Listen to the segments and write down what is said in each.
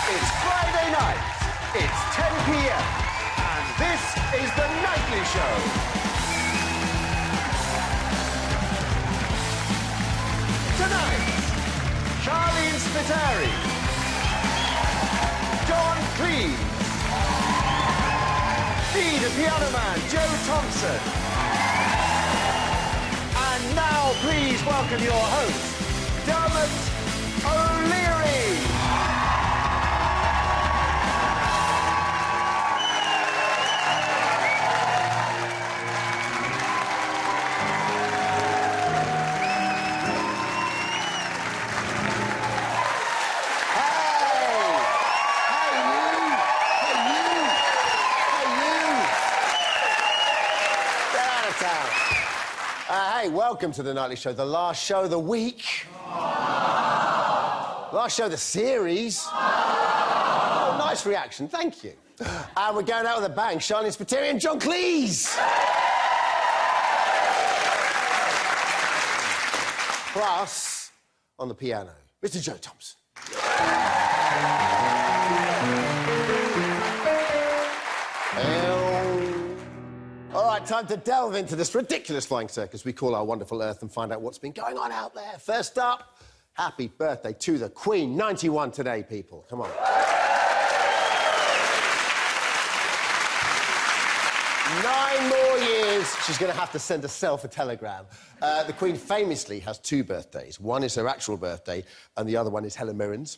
It's Friday night. It's 10 p.m. And this is The Nightly Show. Tonight, Sharleen Spiteri, Cleese, the piano man, Joe Thompson. And now, please welcome your host, Dermot O'Leary. Hey, welcome to The Nightly Show, the last show of the week. Last show of the series. Oh, nice reaction, thank you. And we're going out with a bang. Sharleen Spiteri and Cleese. Plus, on the piano, Mr. Joe Thompson. All right, time to delve into this ridiculous flying circus we call our wonderful Earth and find out what's been going on out there. First up, happy birthday to the Queen. 91 today, people. Come on. 9 more years, she's going to have to send herself a telegram. The Queen famously has 2 birthdays. One is her actual birthday, and the other one is Helen Mirren's.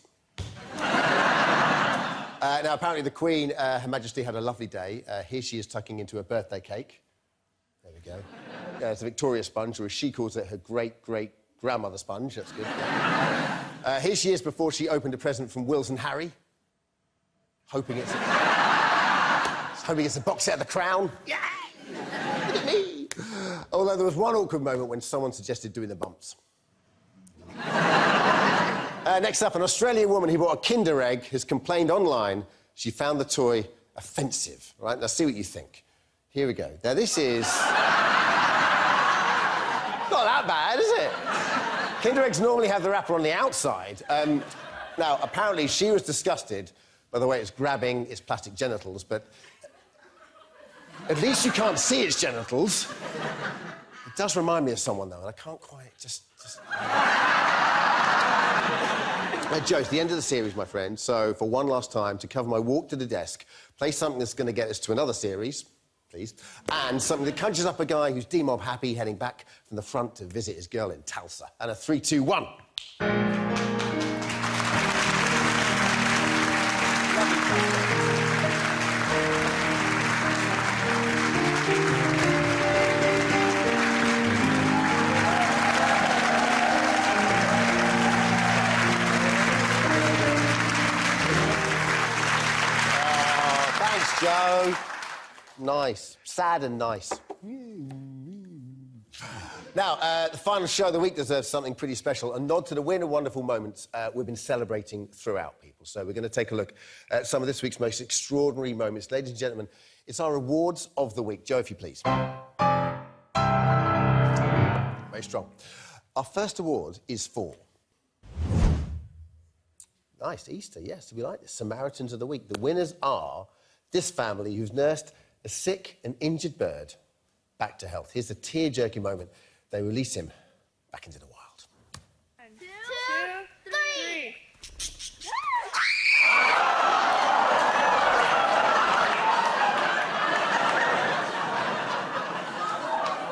Now, apparently the Queen, Her Majesty, had a lovely day. Here she is tucking into her birthday cake. There we go. It's a Victoria sponge, or as she calls it, her great-great-grandmother sponge. That's good. Here she is before she opened a present from Wills and Harry. Hoping it's a box set of The Crown. Yeah! Look at me! Although there was one awkward moment when someone suggested doing the bumps. Next up, an Australian woman who bought a Kinder Egg has complained online she found the toy offensive. Right, now see what you think. Here we go. Now, this is... not that bad, is it? Kinder Eggs normally have the wrapper on the outside. Now, apparently she was disgusted by the way it's grabbing its plastic genitals, but... at least you can't see its genitals. It does remind me of someone, though, and I can't quite just... Joe, it's the end of the series, my friend, so for one last time, to cover my walk to the desk, play something that's going to get us to another series, please, and something that conjures up a guy who's D-Mob happy heading back from the front to visit his girl in Tulsa. And a 3, 2, 1. Joe. Nice. Sad and nice. Now, the final show of the week deserves something pretty special. A nod to the weird and wonderful moments we've been celebrating throughout, people. So we're going to take a look at some of this week's most extraordinary moments. Ladies and gentlemen, it's our awards of the week. Joe, if you please. Very strong. Our first award is for... nice, Easter, yes, we like this. Samaritans of the Week. The winners are... this family who's nursed a sick and injured bird back to health. Here's the tear-jerking moment they release him back into the wild. 1, 2, 3.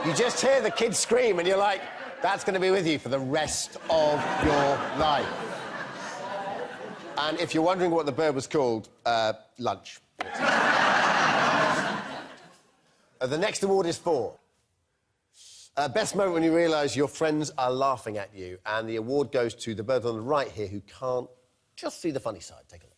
You just hear the kid scream and you're like, that's going to be with you for the rest of your life. And if you're wondering what the bird was called, lunch. The next award is for... best moment when you realise your friends are laughing at you, and the award goes to the bird on the right here who can't just see the funny side. Take a look.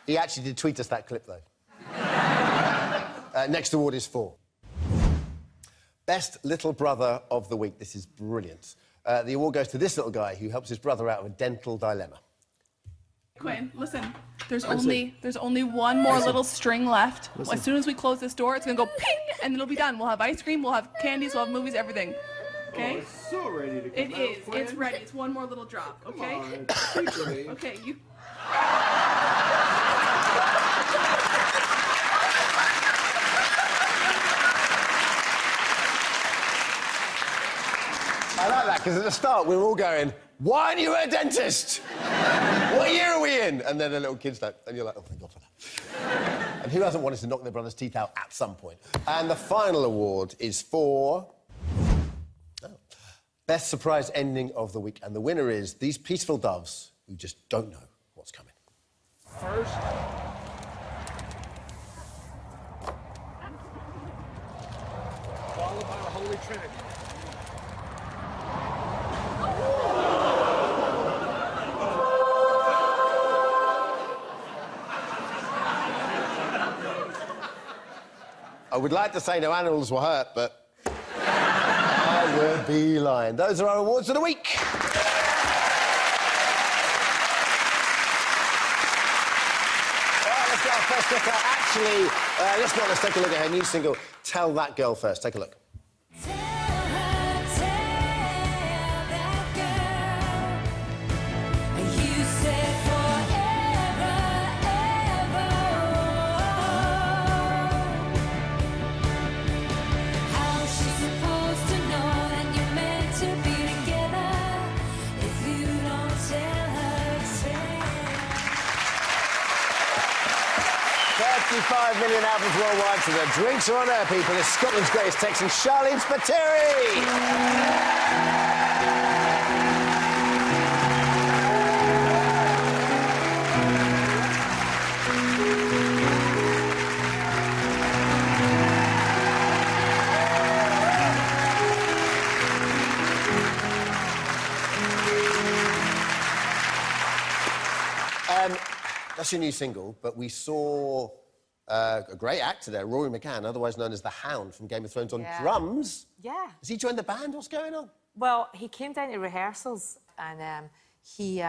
He actually did tweet us that clip, though. Next award is for... Best Little Brother of the Week. This is brilliant. The award goes to this little guy who helps his brother out of a dental dilemma. Quinn, listen. There's only one more little string left. As soon as we close this door, it's gonna go ping, and it'll be done. We'll have ice cream, we'll have candies, we'll have movies, everything. Okay? Oh, it's so ready to come It out, is. Quinn. It's ready. It's one more little drop. Okay. Come on, keep it. Okay. You. I like that, because at the start we were all going, why aren't you a dentist? What year are we in? And then the little kid's like, and you're like, oh, thank God for that. And who hasn't wanted to knock their brother's teeth out at some point? And the final award is for... Best surprise ending of the week. And the winner is these peaceful doves who just don't know what's coming. First. Followed by the Holy Trinity. I would like to say no animals were hurt, but I would be lying. Those are our awards of the week. Let's get our first look at... Actually, let's take a look at her new single, Tell That Girl, first. Take a look. $35 million albums worldwide, so the drinks are on her, people. It's Scotland's greatest Texan, Sharleen Spiteri! That's your new single, but we saw a great actor there, Rory McCann, otherwise known as the Hound from Game of Thrones, on drums. Yeah. Has he joined the band? What's going on? Well, he came down to rehearsals and he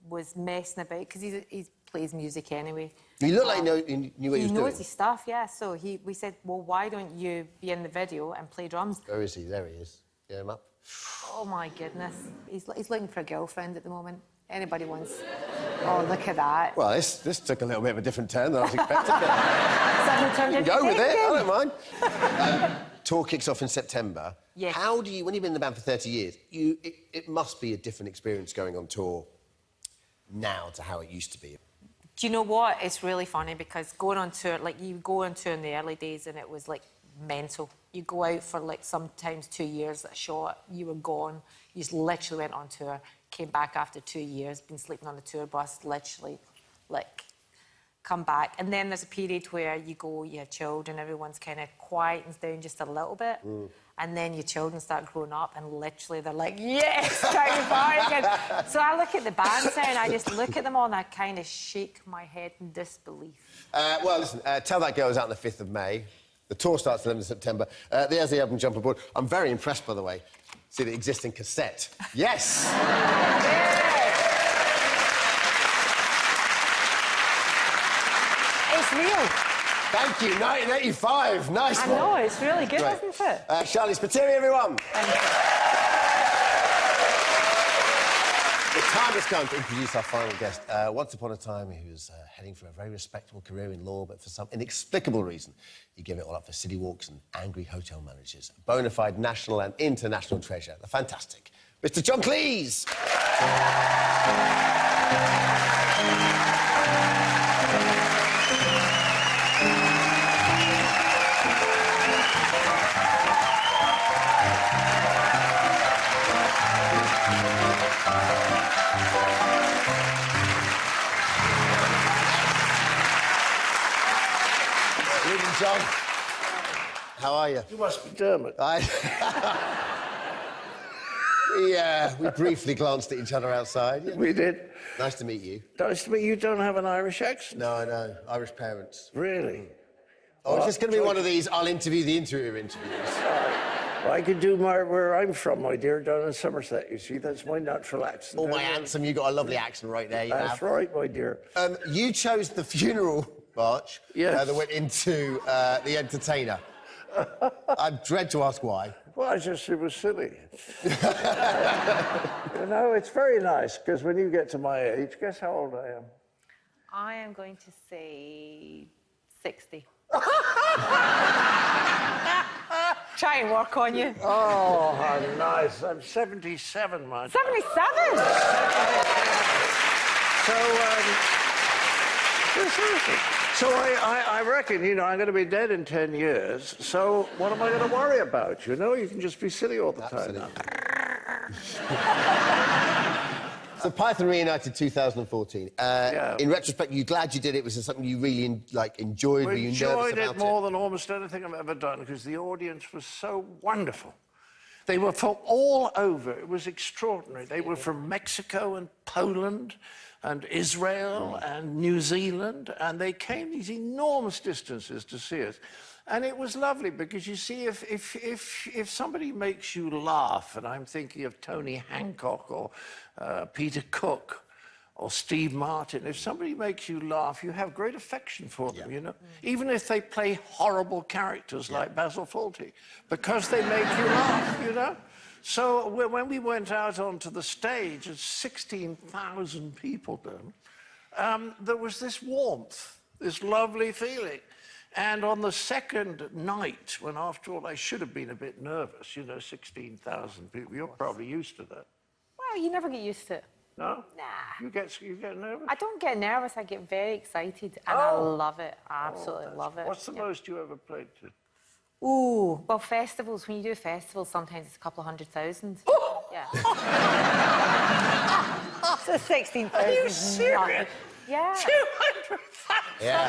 was messing about because he plays music anyway. He looked like he knew what he was doing. He knows his stuff, yeah. So we said, well, why don't you be in the video and play drums? Where is he? There he is. Get him up. Oh, my goodness. He's looking for a girlfriend at the moment. Anybody wants... Oh, look at that. Well, this took a little bit of a different turn than I was expecting. Suddenly turned into Go with it, dating. I don't mind. Tour kicks off in September. Yes. How do you, when you've been in the band for 30 years, it must be a different experience going on tour now to how it used to be. Do you know what? It's really funny because going on tour, like you go on tour in the early days and it was like mental. You go out for like sometimes 2 years at a shot, you were gone, you just literally went on tour, came back after 2 years, been sleeping on the tour bus, literally, like, come back. And then there's a period where you go, you have children, everyone's kind of quietens down just a little bit. And then your children start growing up and literally they're like, yes, coming back again. So I look at the bands now and I just look at them all and I kind of shake my head in disbelief. Well, listen, Tell That Girl is out on the 5th of May. The tour starts the 11th of September. There's the album Jump Aboard. I'm very impressed, by the way. See the existing cassette. Yes! It's real. Thank you, 1985. Nice one. I know, it's really good, Great. isn't it? Sharleen Spiteri, everyone. The time has come to introduce our final guest. Once upon a time, he was heading for a very respectable career in law, but for some inexplicable reason, he gave it all up for city walks and angry hotel managers. A bona fide national and international treasure. The fantastic Mr. John Cleese. John, how are you? You must be Dermot. We briefly glanced at each other outside. Yeah. We did. Nice to meet you. Nice to meet you. Don't have an Irish accent. No, I know. Irish parents. Really? Oh, it's just going to be one of these I'll interview the interviewer interviews. I could do where I'm from, my dear, down in Somerset, you see. That's my natural accent. Oh, my handsome, you got a lovely accent right there. That's right, my dear. You chose the funeral march Yes. that went into The Entertainer. I dread to ask why. Well, it was silly. You know, it's very nice, because when you get to my age, guess how old I am? I am going to say 60. Try and work on you. Oh, how nice. I'm 77, man. 77? So I reckon, you know, I'm going to be dead in 10 years, so what am I going to worry about, you know? You can just be silly all the time now. So Python reunited 2014. Yeah. In retrospect, you glad you did it? Was it something you really enjoyed? Were you nervous enjoyed about it more than almost anything I've ever done, because the audience was so wonderful. They were from all over. It was extraordinary. They were from Mexico and Poland and Israel and New Zealand, and they came these enormous distances to see us. And it was lovely, because you see, if somebody makes you laugh, and I'm thinking of Tony Hancock or Peter Cook or Steve Martin, if somebody makes you laugh, you have great affection for them, you know? Even if they play horrible characters like Basil Fawlty, because they make you laugh, you know? So when we went out onto the stage, it's 16,000 people then, there was this warmth, this lovely feeling. And on the second night, when after all I should have been a bit nervous, you know, 16,000 people, you're probably used to that. Well, you never get used to it. No? Nah. You get nervous? I don't get nervous, I get very excited, and I love it. I absolutely love it. What's the most you ever played to? Ooh, well, festivals, when you do festivals, sometimes it's a couple of 100,000. Yeah. So 16,000. Are you serious? Yeah. 200,000? Yeah.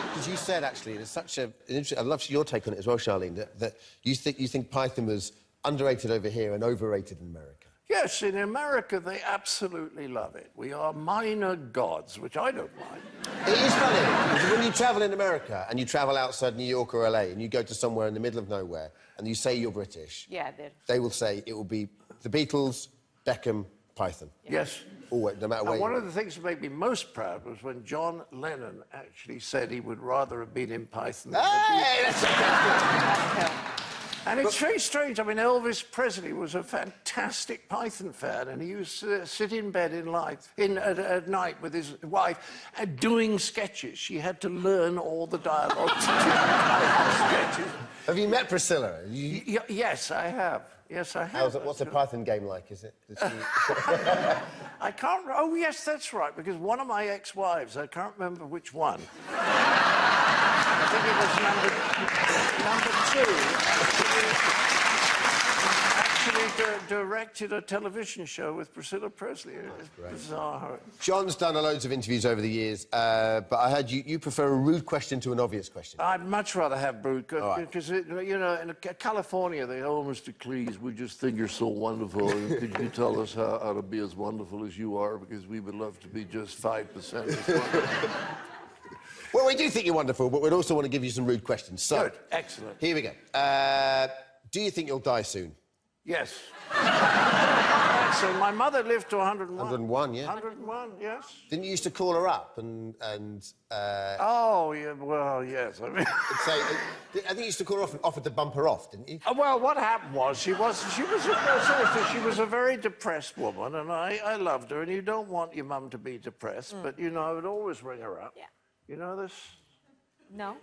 Because you said, actually, there's such an interesting... I love your take on it as well, Sharleen, that you think Python was underrated over here and overrated in America. Yes, in America, they absolutely love it. We are minor gods, which I don't mind. It is funny, because when you travel in America and you travel outside New York or LA and you go to somewhere in the middle of nowhere and you say you're British, Yeah, they will say it will be the Beatles, Beckham, Python. Yes. Always, no matter where And one you of the things that made me most proud was when John Lennon actually said he would rather have been in Python than the Hey, Beatles. that's And it's very strange. I mean, Elvis Presley was a fantastic Python fan, and he used to sit in bed at night with his wife doing sketches. She had to learn all the dialogue to do Python sketches. Have you met Priscilla? Yes, I have. Yes, I have. What's a Python game like, is it? I can't... Oh, yes, that's right, because one of my ex-wives, I can't remember which one. I think it was number 2. Actually directed a television show with Priscilla Presley. It's bizarre. John's done loads of interviews over the years, but I heard you prefer a rude question to an obvious question. I'd much rather have Brood, Right. because, you know, in California, they oh, Mr. Cleese, we just think you're so wonderful. Could you tell us how to be as wonderful as you are? Because we would love to be just 5% as wonderful. Well, we do think you're wonderful, but we'd also want to give you some rude questions. So, Good. Excellent. Here we go. Do you think you'll die soon? Yes. So my mother lived to 101. 101, yeah. 101, yes. Didn't you used to call her up and Oh, yeah, well, yes. I mean... say... I think you used to call her off and offered to bump her off, didn't you? Well, what happened was she was a very depressed woman, and I loved her, and you don't want your mum to be depressed, but, you know, I would always ring her up. Yeah. You know this? No.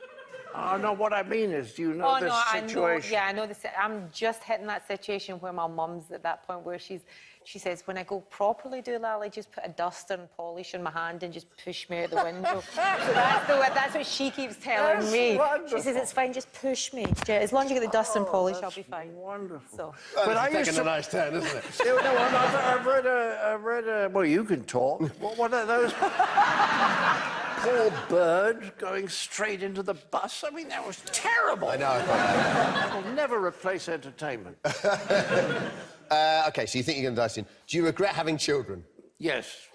Oh, no, what I mean is, do you know this situation? I know this. I'm just hitting that situation where my mum's at that point where she says, when I go properly do Lally, just put a duster and polish in my hand and just push me out the window. So that's what she keeps telling me. Wonderful. She says, it's fine, just push me. As long as you get the dust and polish, I'll be fine. Wonderful. So. But I used taking to... a nice turn, isn't it? No, I've read a... Well, you can talk. What are those... Poor bird going straight into the bus. I mean, that was terrible. I know, I thought that. It'll never replace entertainment. OK, so you think you're going to die soon. Do you regret having children? Yes.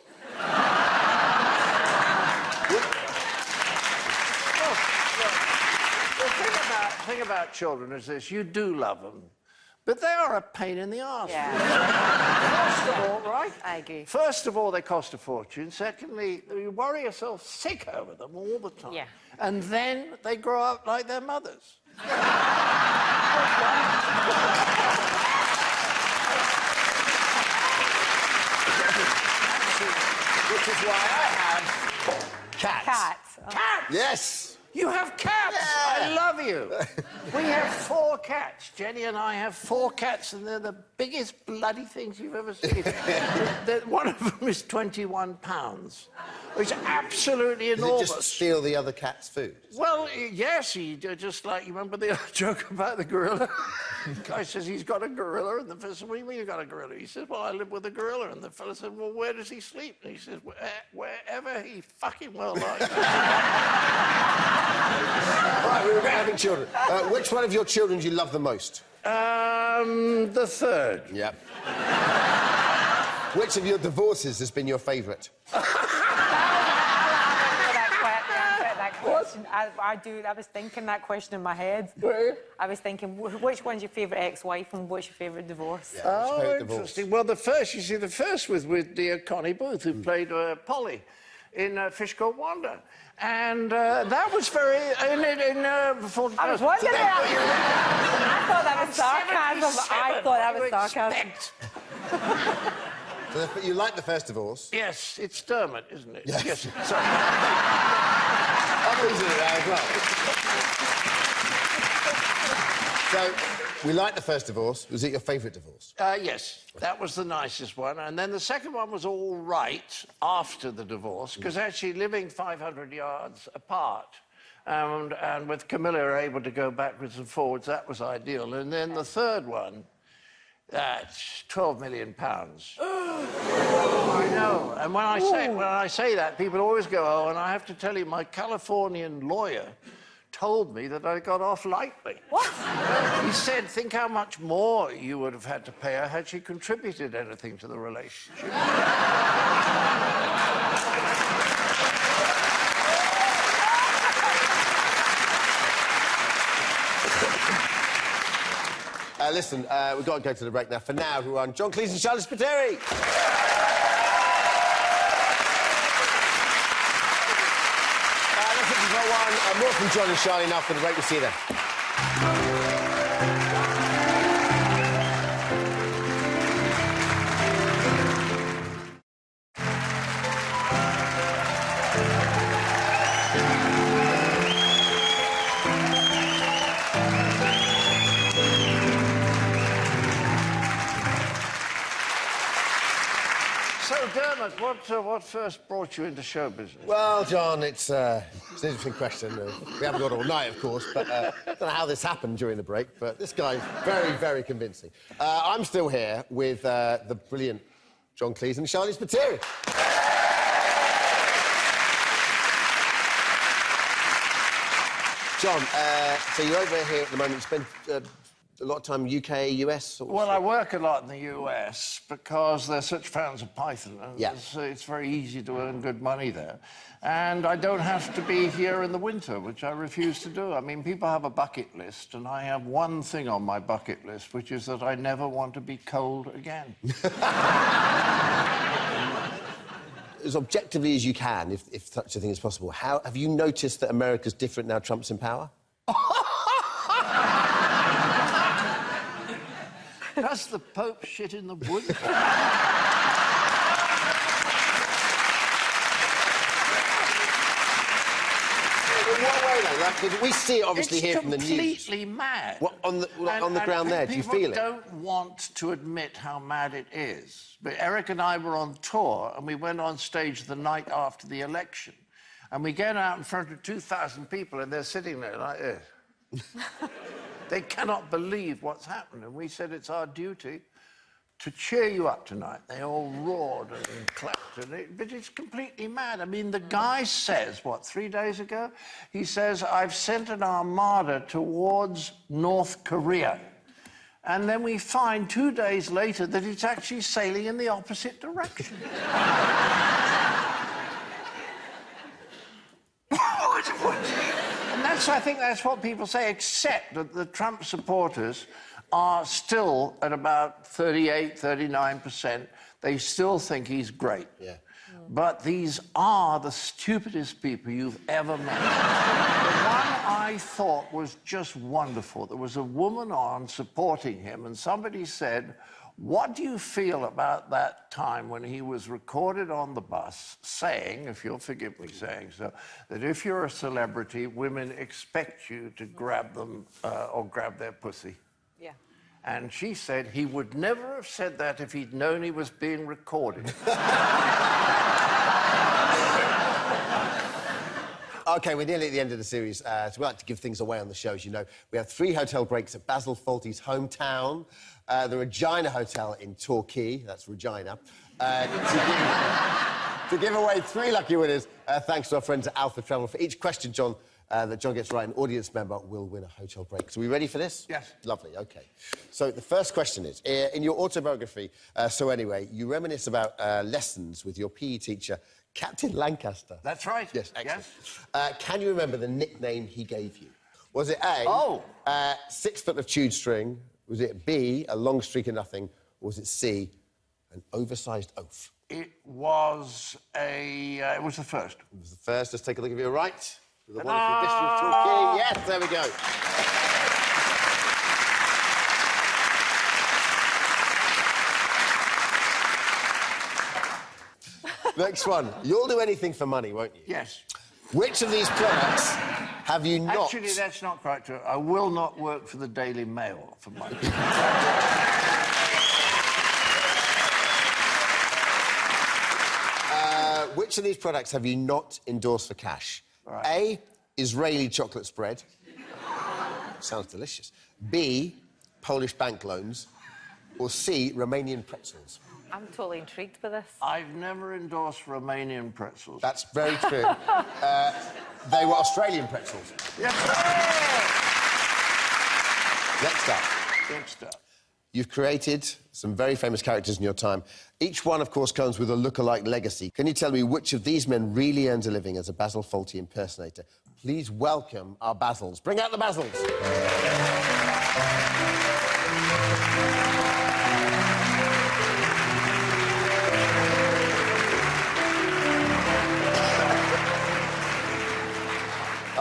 thing about children is this: you do love them, but they are a pain in the arse. Yeah. First of all, right? I agree. First of all, they cost a fortune. Secondly, you worry yourself sick over them all the time. Yeah. And then they grow up like their mothers. Which is why I have Cats. Cats. Oh. cats. Yes. You have cats. Yeah. I love you. We have 4 cats. Jenny and I have 4 cats, and they're the biggest bloody things you've ever seen. One of them is 21 pounds, which is absolutely Does enormous. it just steal the other cat's food? Well, yes, just like, you remember the joke about the gorilla? The guy says he's got a gorilla, and the fellow says, what do you mean you've got a gorilla? He says, well, I live with a gorilla. And the fellow said, well, where does he sleep? And he says, wherever he fucking well likes. Right, we were having children. Which one of your children do you love the most? The third. Yep. Which of your divorces has been your favourite? That question. I was thinking that question in my head. I was thinking, which one's your favourite ex-wife and what's your favourite divorce? Yeah, Oh, interesting. Well, the first was with dear Connie Booth, who played Polly in Fish Called Wanda. And that was very... before I was wondering. I thought that was sarcasm. I thought that was sarcasm. So you like the first divorce? Yes, it's Dermot, isn't it? Yes. Sorry. I'm losing it now as well. So, we like the first divorce. Was it your favourite divorce? Yes, that was the nicest one. And then the second one was all right after the divorce, because actually living 500 yards apart and with Camilla able to go backwards and forwards, that was ideal. And then the third one, that's £12 million. I know. And when I say that, people always go, oh, and I have to tell you, my Californian lawyer told me that I got off lightly. What? He said, think how much more you would have had to pay her had she contributed anything to the relationship. Listen, we've got to go to the break now. For now, we're on John Cleese and Sharleen Spiteri. Let's listen for one. More from John and Sharleen after the break. We'll see you then. So, Dermot, what first brought you into show business? Well, John, it's an interesting question. We haven't got all night, of course, but I don't know how this happened during the break, but this guy's very, very convincing. I'm still here with the brilliant John Cleese and Sharleen Spiteri. John, so you're over here at the moment. You spend a lot of time UK, US? Well, I work a lot in the US because they're such fans of Python. And Yeah. it's very easy to earn good money there. And I don't have to be here in the winter, which I refuse to do. I mean, people have a bucket list, and I have one thing on my bucket list, which is that I never want to be cold again. As objectively as you can, if such a thing is possible, have you noticed that America's different now Trump's in power? Does the Pope shit in the woods? In what way, though? Like, we see it obviously here from the news. It's completely mad. What, on the ground there, do you feel it? People don't want to admit how mad it is. But Eric and I were on tour, and we went on stage the night after the election. And we get out in front of 2,000 people, and they're sitting there like this. They cannot believe what's happened. And we said it's our duty to cheer you up tonight. They all roared and clapped. But it's completely mad. I mean, the guy says, what, 3 days ago? He says, I've sent an armada towards North Korea. And then we find 2 days later that it's actually sailing in the opposite direction. And that's Yes, I think that's what people say, except that the Trump supporters are still at about 38, 39%. They still think he's great. Yeah. But these are the stupidest people you've ever met. The one I thought was just wonderful. There was a woman on supporting him, and somebody said, what do you feel about that time when he was recorded on the bus saying, if you'll forgive me saying so, that if you're a celebrity, women expect you to grab them or grab their pussy? Yeah. And she said he would never have said that if he'd known he was being recorded. OK, we're nearly at the end of the series, so we like to give things away on the show, as you know. We have 3 hotel breaks at Basil Fawlty's hometown, the Regina Hotel in Torquay, that's Regina, to give away 3 lucky winners, thanks to our friends at Alpha Travel. For each question, John, that John gets right, an audience member will win a hotel break. So are we ready for this? Yes. Lovely, OK. So the first question is, in your autobiography, So Anyway, you reminisce about lessons with your PE teacher, Captain Lancaster. That's right. Yes, excellent. Yes. Can you remember the nickname he gave you? Was it A, 6 foot of chewed string? Was it B, a long streak of nothing? Or was it C, an oversized oaf? It was it was the first. It was the first. Let's take a look if you're right. The wonderful district of Torquay. Yes, there we go. Next one. You'll do anything for money, won't you? Yes. Which of these products have you not... Actually, that's not quite true. I will not work for the Daily Mail for money. Which of these products have you not endorsed for cash? Right. A, Israeli chocolate spread. Sounds delicious. B, Polish bank loans. Or C, Romanian pretzels. I'm totally intrigued by this. I've never endorsed Romanian pretzels. That's very true. They were Australian pretzels. Yes. Next up. You've created some very famous characters in your time. Each one, of course, comes with a look-alike legacy. Can you tell me which of these men really earns a living as a Basil Fawlty impersonator? Please welcome our Basils. Bring out the Basils.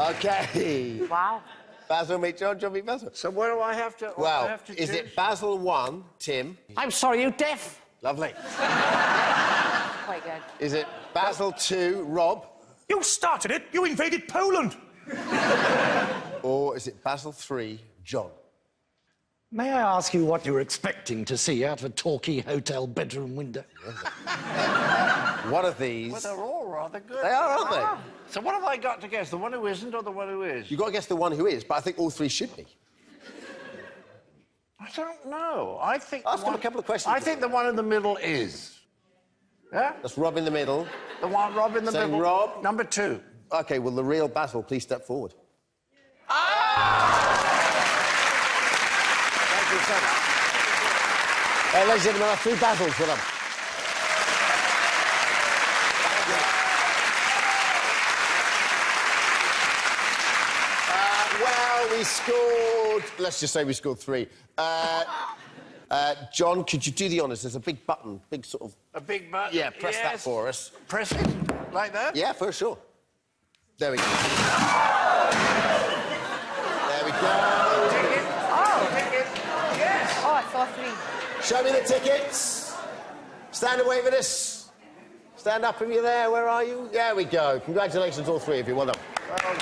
OK. Wow. Basil meet John, John meet Basil. So what do I have to... Well, is it Basil 1, Tim? I'm sorry, you deaf? Lovely. Quite good. Is it Basil 2, Rob? You started it. You invaded Poland. Or is it Basil 3, John? May I ask you what you're expecting to see out of a Torquay hotel bedroom window? One of these... Well, they're all rather good. They are, aren't they? So what have I got to guess? The one who isn't or the one who is? You've got to guess the one who is, but I think all 3 should be. I don't know. I think... Ask him a couple of questions. I think the one in the middle is. Yeah? That's Rob in the middle. The one, Rob in the Saying middle. Rob. Number 2. OK, well, the real Basil, please step forward. Thank you so much. Ladies and gentlemen, our 3 Basils. Well done. Well, we scored... Let's just say we scored 3. John, could you do the honours? There's a big button, big sort of... A big button? Yeah, press that Yes. for us. Press it? Like that? Yeah, for sure. There we go. There we go. Ticket. Oh, ticket. Yes. Oh, I saw 3. Show me the tickets. Stand and wave at us. Stand up if you're there. Where are you? There we go. Congratulations, all 3 of you. Well done. Well done.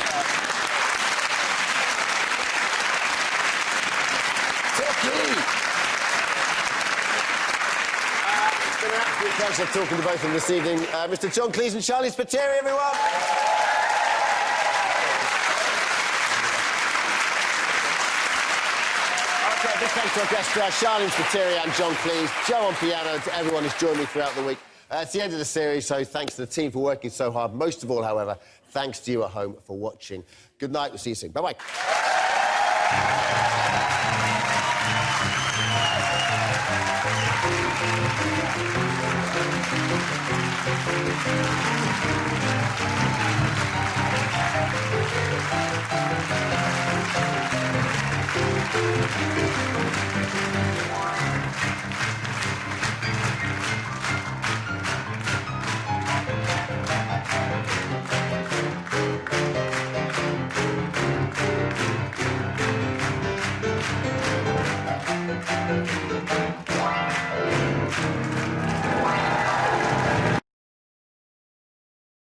Torquay. It's been an absolute pleasure talking to both of them this evening. Mr. John Cleese and Sharleen Spiteri, everyone. Okay, big thanks to our guests, Sharleen Spiteri and John Cleese. Joe on piano, to everyone who's joined me throughout the week. It's the end of the series, so thanks to the team for working so hard. Most of all, however, thanks to you at home for watching. Good night. We'll see you soon. Bye-bye.